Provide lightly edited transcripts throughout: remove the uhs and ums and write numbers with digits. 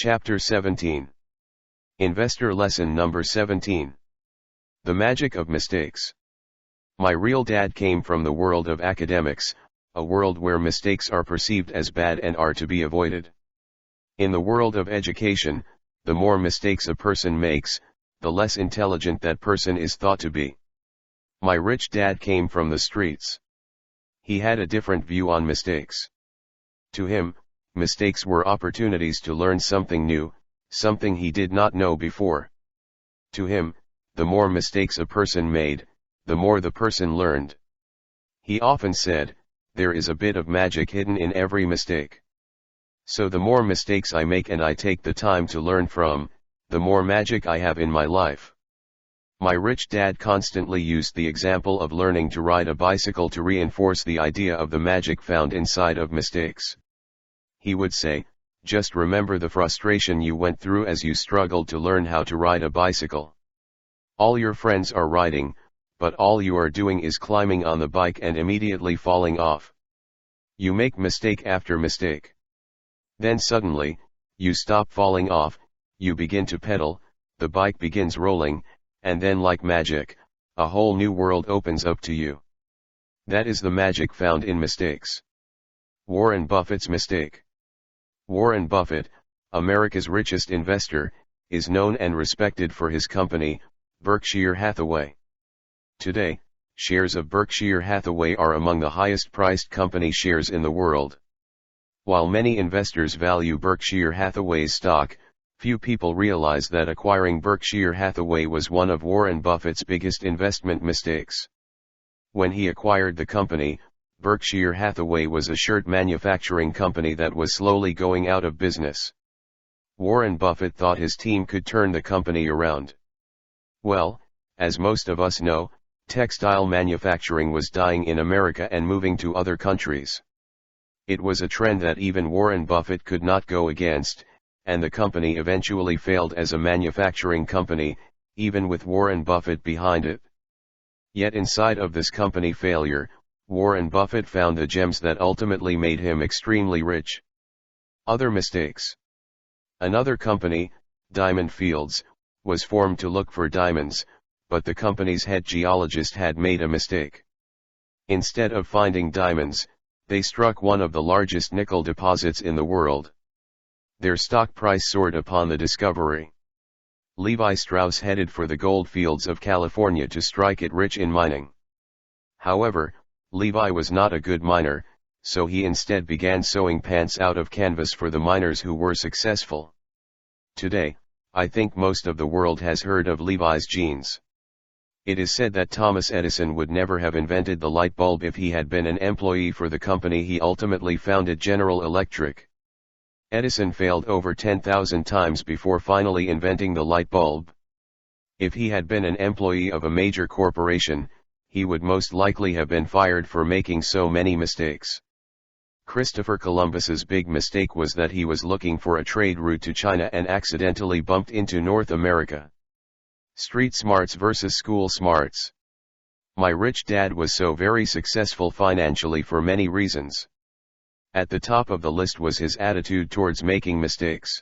Chapter 17. Investor Lesson Number 17. The Magic of Mistakes. My real dad came from the world of academics, a world where mistakes are perceived as bad and are to be avoided. In the world of education, the more mistakes a person makes, the less intelligent that person is thought to be. My rich dad came from the streets. He had a different view on mistakes. To him, mistakes were opportunities to learn something new, something he did not know before. To him, the more mistakes a person made, the more the person learned. He often said, "There is a bit of magic hidden in every mistake. So the more mistakes I make and I take the time to learn from, the more magic I have in my life." My rich dad constantly used the example of learning to ride a bicycle to reinforce the idea of the magic found inside of mistakes. He would say, "Just remember the frustration you went through as you struggled to learn how to ride a bicycle. All your friends are riding, but all you are doing is climbing on the bike and immediately falling off. You make mistake after mistake. Then suddenly, you stop falling off, you begin to pedal, the bike begins rolling, and then like magic, a whole new world opens up to you. That is the magic found in mistakes." Warren Buffett's mistake. Warren Buffett, America's richest investor, is known and respected for his company, Berkshire Hathaway. Today, shares of Berkshire Hathaway are among the highest priced company shares in the world. While many investors value Berkshire Hathaway's stock, few people realize that acquiring Berkshire Hathaway was one of Warren Buffett's biggest investment mistakes. When he acquired the company, Berkshire Hathaway was a shirt manufacturing company that was slowly going out of business. Warren Buffett thought his team could turn the company around. Well, as most of us know, textile manufacturing was dying in America and moving to other countries. It was a trend that even Warren Buffett could not go against, and the company eventually failed as a manufacturing company, even with Warren Buffett behind it. Yet inside of this company failure, Warren Buffett found the gems that ultimately made him extremely rich. Other mistakes. Another company, Diamond Fields, was formed to look for diamonds, but the company's head geologist had made a mistake. Instead of finding diamonds, they struck one of the largest nickel deposits in the world. Their stock price soared upon the discovery. Levi Strauss headed for the gold fields of California to strike it rich in mining. However, Levi was not a good miner, so he instead began sewing pants out of canvas for the miners who were successful. Today, I think most of the world has heard of Levi's jeans. It is said that Thomas Edison would never have invented the light bulb if he had been an employee for the company he ultimately founded, General Electric. Edison failed over 10,000 times before finally inventing the light bulb. If he had been an employee of a major corporation, he would most likely have been fired for making so many mistakes. Christopher Columbus's big mistake was that he was looking for a trade route to China and accidentally bumped into North America. Street smarts versus school smarts. My rich dad was so very successful financially for many reasons. At the top of the list was his attitude towards making mistakes.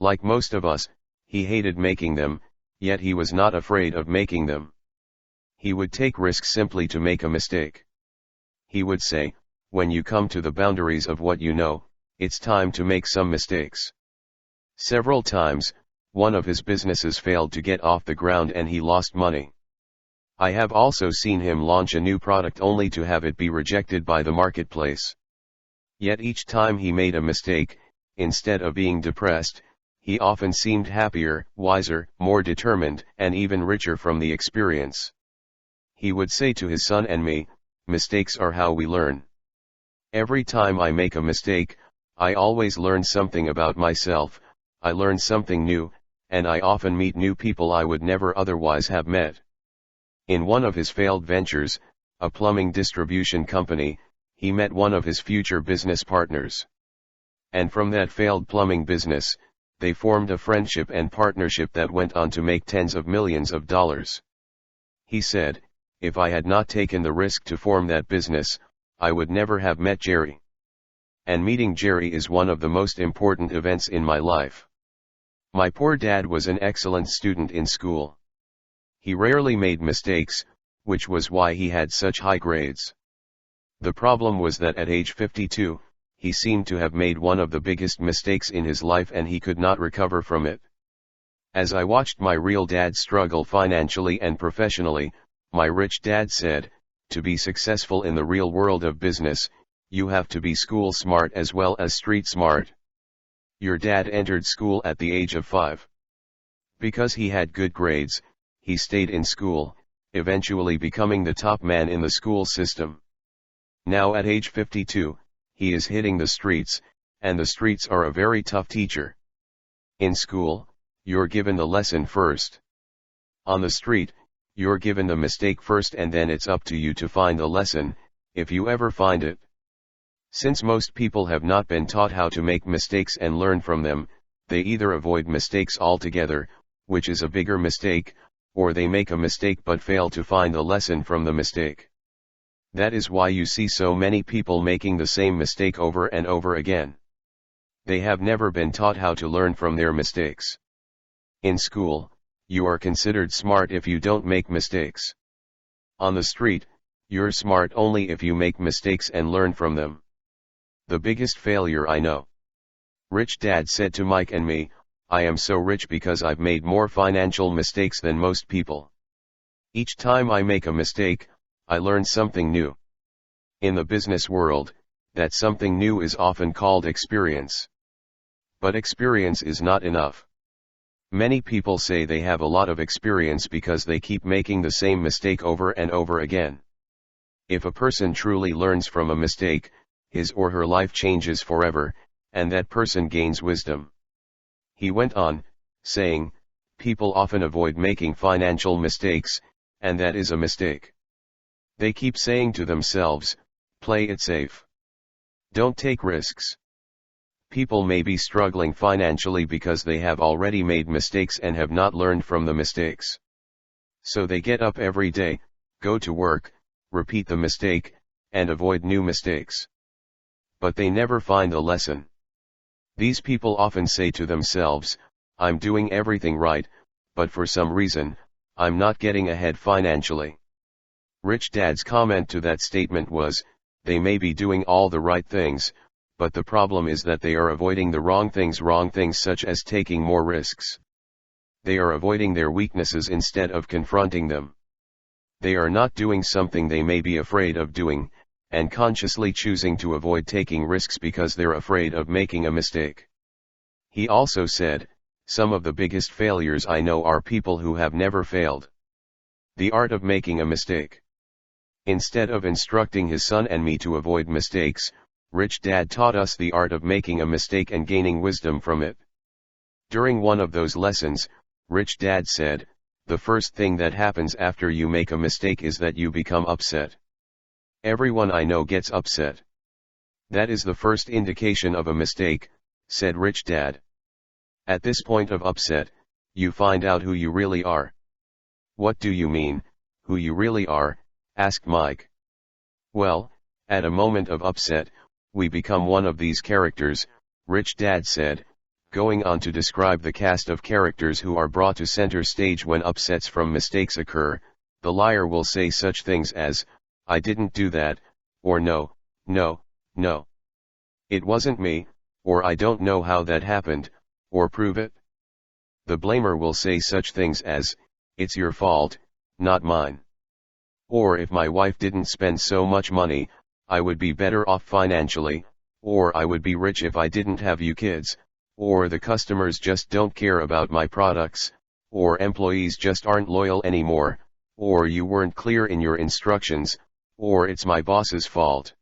Like most of us, he hated making them, yet he was not afraid of making them. He would take risks simply to make a mistake. He would say, "When you come to the boundaries of what you know, it's time to make some mistakes." Several times, one of his businesses failed to get off the ground and he lost money. I have also seen him launch a new product only to have it be rejected by the marketplace. Yet each time he made a mistake, instead of being depressed, he often seemed happier, wiser, more determined, and even richer from the experience. He would say to his son and me, "Mistakes are how we learn. Every time I make a mistake, I always learn something about myself, I learn something new, and I often meet new people I would never otherwise have met." In one of his failed ventures, a plumbing distribution company, he met one of his future business partners. And from that failed plumbing business, they formed a friendship and partnership that went on to make tens of millions of dollars. He said, "If I had not taken the risk to form that business, I would never have met Jerry. and meeting Jerry is one of the most important events in my life. My poor dad was an excellent student in school. He rarely made mistakes, which was why he had such high grades. The problem was that at age 52, he seemed to have made one of the biggest mistakes in his life and he could not recover from it. As I watched my real dad struggle financially and professionally, my rich dad said, "To be successful in the real world of business, you have to be school smart as well as street smart." Your dad entered school at the age of 5. Because he had good grades, he stayed in school, eventually becoming the top man in the school system. Now at age 52, he is hitting the streets, and the streets are a very tough teacher. In school, you're given the lesson first. On the street, you're given the mistake first and then it's up to you to find the lesson, if you ever find it. Since most people have not been taught how to make mistakes and learn from them, they either avoid mistakes altogether, which is a bigger mistake, or they make a mistake but fail to find the lesson from the mistake. That is why you see so many people making the same mistake over and over again. They have never been taught how to learn from their mistakes. In school, you are considered smart if you don't make mistakes. On the street, you're smart only if you make mistakes and learn from them. The biggest failure I know. Rich Dad said to Mike and me, "I am so rich because I've made more financial mistakes than most people. Each time I make a mistake, I learn something new." In the business world, that something new is often called experience. But experience is not enough. Many people say they have a lot of experience because they keep making the same mistake over and over again. If a person truly learns from a mistake, his or her life changes forever, and that person gains wisdom. He went on, saying, "People often avoid making financial mistakes, and that is a mistake. They keep saying to themselves, 'Play it safe. Don't take risks.' People may be struggling financially because they have already made mistakes and have not learned from the mistakes. So they get up every day, go to work, repeat the mistake, and avoid new mistakes. But they never find a lesson. These people often say to themselves, 'I'm doing everything right, but for some reason, I'm not getting ahead financially.'" Rich Dad's comment to that statement was, "They may be doing all the right things, but the problem is that they are avoiding the wrong things such as taking more risks. They are avoiding their weaknesses instead of confronting them. They are not doing something they may be afraid of doing, and consciously choosing to avoid taking risks because they're afraid of making a mistake." He also said, "Some of the biggest failures I know are people who have never failed." The art of making a mistake. Instead of instructing his son and me to avoid mistakes, Rich Dad taught us the art of making a mistake and gaining wisdom from it. During one of those lessons, Rich Dad said, "The first thing that happens after you make a mistake is that you become upset. Everyone I know gets upset. That is the first indication of a mistake," said Rich Dad. "At this point of upset, you find out who you really are." "What do you mean, who you really are?" asked Mike. "Well, at a moment of upset, we become one of these characters," Rich Dad said, going on to describe the cast of characters who are brought to center stage when upsets from mistakes occur. The liar will say such things as, "I didn't do that," or "No, no, no. It wasn't me," or "I don't know how that happened," or "Prove it." The blamer will say such things as, "It's your fault, not mine." Or "If my wife didn't spend so much money, I would be better off financially," or "I would be rich if I didn't have you kids," or "The customers just don't care about my products," or "Employees just aren't loyal anymore," or "You weren't clear in your instructions," or "It's my boss's fault."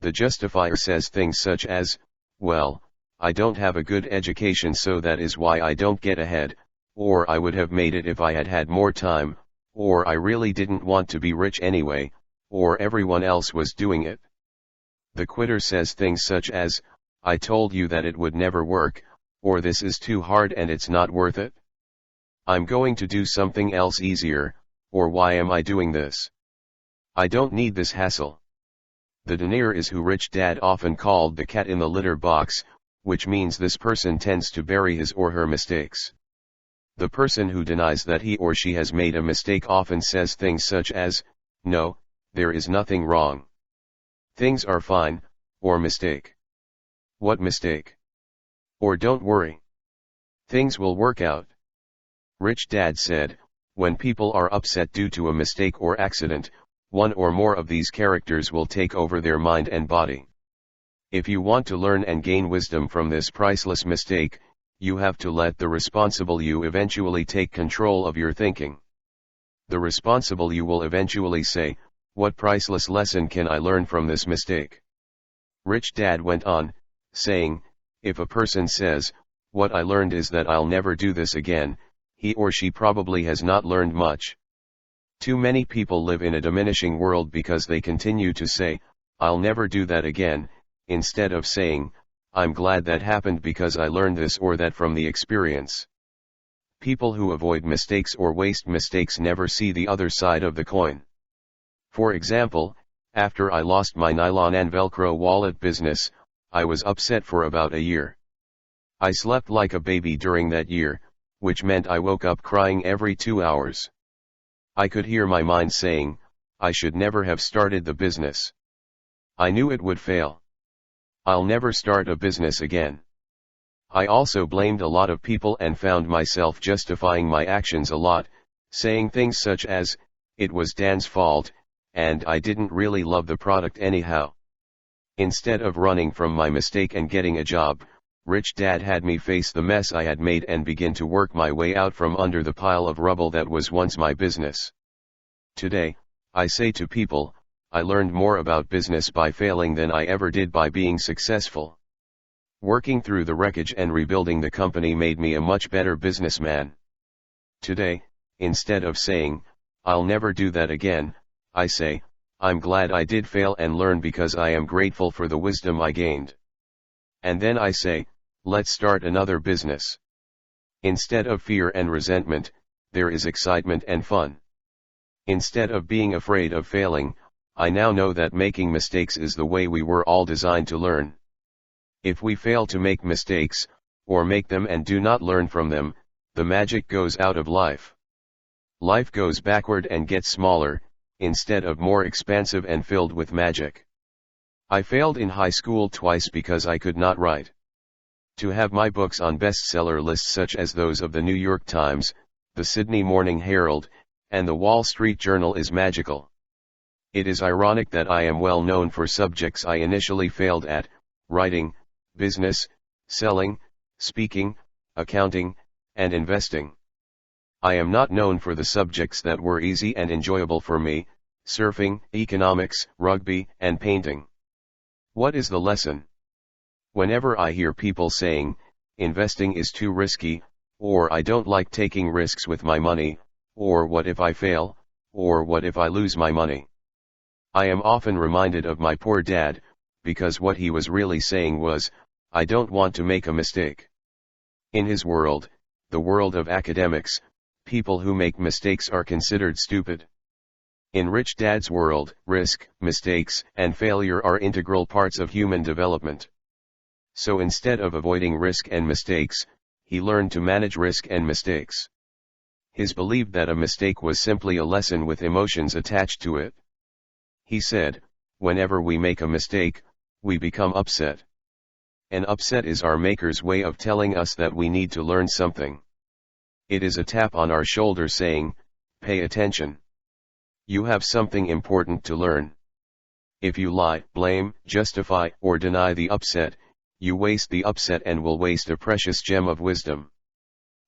The justifier says things such as, "Well, I don't have a good education so that is why I don't get ahead," or "I would have made it if I had had more time," or "I really didn't want to be rich anyway," or "Everyone else was doing it." The quitter says things such as, "I told you that it would never work," or "This is too hard and it's not worth it. I'm going to do something else easier," or "Why am I doing this? I don't need this hassle." The denier is who Rich Dad often called the cat in the litter box, which means this person tends to bury his or her mistakes. The person who denies that he or she has made a mistake often says things such as, "No, there is nothing wrong. Things are fine," or "Mistake. What mistake?" Or "Don't worry. Things will work out." Rich Dad said, when people are upset due to a mistake or accident, one or more of these characters will take over their mind and body. If you want to learn and gain wisdom from this priceless mistake, you have to let the responsible you eventually take control of your thinking. The responsible you will eventually say, "What priceless lesson can I learn from this mistake?" Rich Dad went on, saying, if a person says, "What I learned is that I'll never do this again," he or she probably has not learned much. Too many people live in a diminishing world because they continue to say, "I'll never do that again," instead of saying, "I'm glad that happened because I learned this or that from the experience." People who avoid mistakes or waste mistakes never see the other side of the coin. For example, after I lost my nylon and Velcro wallet business, I was upset for about a year. I slept like a baby during that year, which meant I woke up crying every 2 hours. I could hear my mind saying, "I should never have started the business. I knew it would fail. I'll never start a business again." I also blamed a lot of people and found myself justifying my actions a lot, saying things such as, "It was Dan's fault, and I didn't really love the product anyhow." Instead of running from my mistake and getting a job, Rich Dad had me face the mess I had made and begin to work my way out from under the pile of rubble that was once my business. Today, I say to people, I learned more about business by failing than I ever did by being successful. Working through the wreckage and rebuilding the company made me a much better businessman. Today, instead of saying, "I'll never do that again," I say, "I'm glad I did fail and learn because I am grateful for the wisdom I gained." And then I say, "Let's start another business." Instead of fear and resentment, there is excitement and fun. Instead of being afraid of failing, I now know that making mistakes is the way we were all designed to learn. If we fail to make mistakes, or make them and do not learn from them, the magic goes out of life. Life goes backward and gets smaller, instead of more expansive and filled with magic. I failed in high school twice because I could not write. To have my books on bestseller lists such as those of the New York Times, the Sydney Morning Herald, and the Wall Street Journal is magical. It is ironic that I am well known for subjects I initially failed at: writing, business, selling, speaking, accounting, and investing. I am not known for the subjects that were easy and enjoyable for me: surfing, economics, rugby, and painting. What is the lesson? Whenever I hear people saying, "Investing is too risky," or "I don't like taking risks with my money," or "What if I fail?" or "What if I lose my money?" I am often reminded of my poor dad, because what he was really saying was, "I don't want to make a mistake." In his world, the world of academics, people who make mistakes are considered stupid. In Rich Dad's world, risk, mistakes, and failure are integral parts of human development. So instead of avoiding risk and mistakes, he learned to manage risk and mistakes. His believed that a mistake was simply a lesson with emotions attached to it. He said, "Whenever we make a mistake, we become upset. An upset is our maker's way of telling us that we need to learn something. It is a tap on our shoulder saying, 'Pay attention. You have something important to learn.' If you lie, blame, justify, or deny the upset, you waste the upset and will waste a precious gem of wisdom."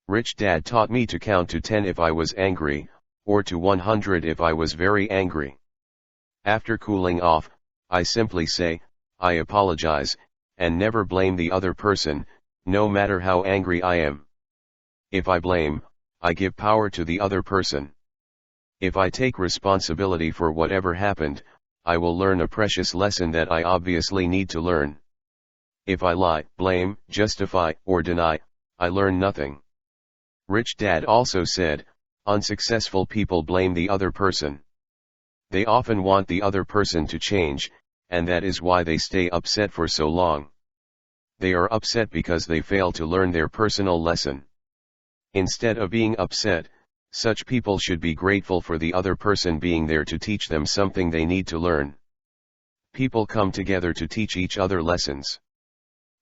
Rich Dad taught me to count to 10 if I was angry, or to 100 if I was very angry. After cooling off, I simply say, "I apologize," and never blame the other person, no matter how angry I am. If I blame, I give power to the other person. If I take responsibility for whatever happened, I will learn a precious lesson that I obviously need to learn. If I lie, blame, justify, or deny, I learn nothing. Rich Dad also said, unsuccessful people blame the other person. They often want the other person to change, and that is why they stay upset for so long. They are upset because they fail to learn their personal lesson. Instead of being upset, such people should be grateful for the other person being there to teach them something they need to learn. People come together to teach each other lessons.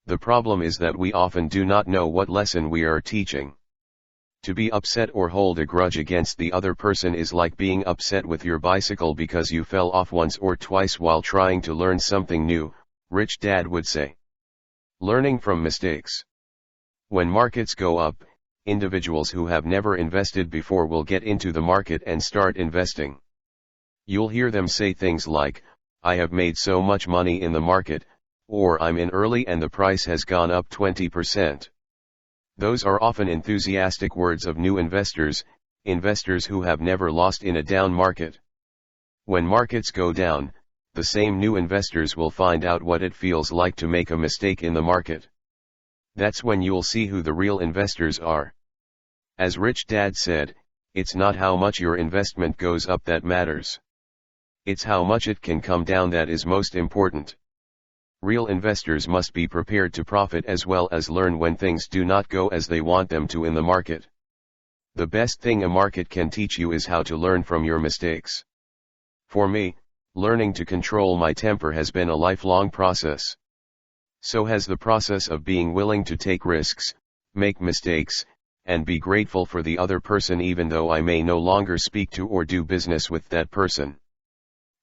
The problem is that we often do not know what lesson we are teaching. To be upset or hold a grudge against the other person is like being upset with your bicycle because you fell off once or twice while trying to learn something new, Rich Dad would say. Learning from mistakes. When markets go up, individuals who have never invested before will get into the market and start investing. You'll hear them say things like, "I have made so much money in the market," or "I'm in early and the price has gone up 20%. Those are often enthusiastic words of new investors, investors who have never lost in a down market. When markets go down, the same new investors will find out what it feels like to make a mistake in the market. That's when you'll see who the real investors are. As Rich Dad said, it's not how much your investment goes up that matters. It's how much it can come down that is most important. Real investors must be prepared to profit as well as learn when things do not go as they want them to in the market. The best thing a market can teach you is how to learn from your mistakes. For me, learning to control my temper has been a lifelong process. So has the process of being willing to take risks, make mistakes, and be grateful for the other person even though I may no longer speak to or do business with that person.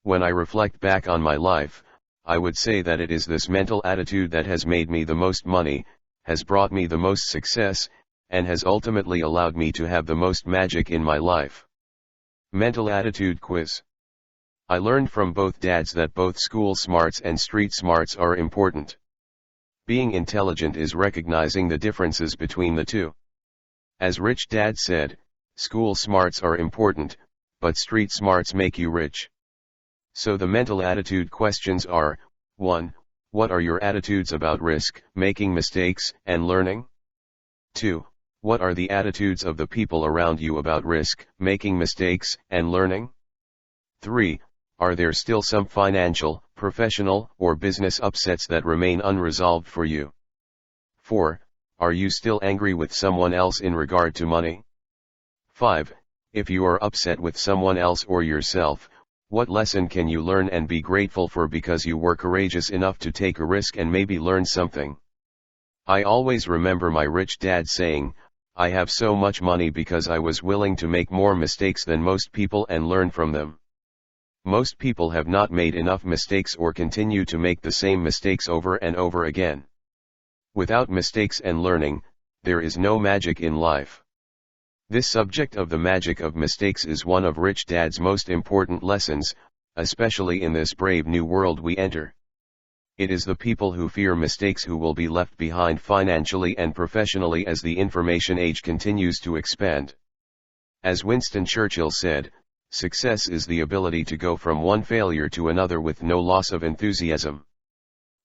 When I reflect back on my life, I would say that it is this mental attitude that has made me the most money, has brought me the most success, and has ultimately allowed me to have the most magic in my life. Mental attitude quiz. I learned from both dads that both school smarts and street smarts are important. Being intelligent is recognizing the differences between the two. As Rich Dad said, school smarts are important, but street smarts make you rich. So the mental attitude questions are, 1. What are your attitudes about risk, making mistakes, and learning? 2. What are the attitudes of the people around you about risk, making mistakes, and learning? 3. Are there still some financial, professional, or business upsets that remain unresolved for you? 4. Are you still angry with someone else in regard to money? 5. If you are upset with someone else or yourself, what lesson can you learn and be grateful for because you were courageous enough to take a risk and maybe learn something? I always remember my rich dad saying, "I have so much money because I was willing to make more mistakes than most people and learn from them." Most people have not made enough mistakes or continue to make the same mistakes over and over again. Without mistakes and learning, there is no magic in life. This subject of the magic of mistakes is one of Rich Dad's most important lessons, especially in this brave new world we enter. It is the people who fear mistakes who will be left behind financially and professionally as the information age continues to expand. As Winston Churchill said, success is the ability to go from one failure to another with no loss of enthusiasm.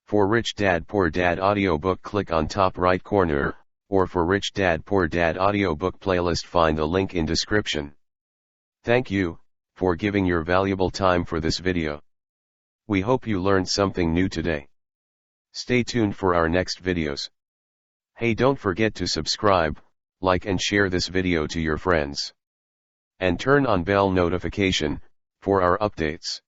For Rich Dad Poor Dad audiobook, click on top right corner, or for Rich Dad Poor Dad audiobook playlist, find the link in description. Thank you for giving your valuable time for this video. We hope you learned something new today. Stay tuned for our next videos. Hey, don't forget to subscribe, like and share this video to your friends. And turn on bell notification for our updates.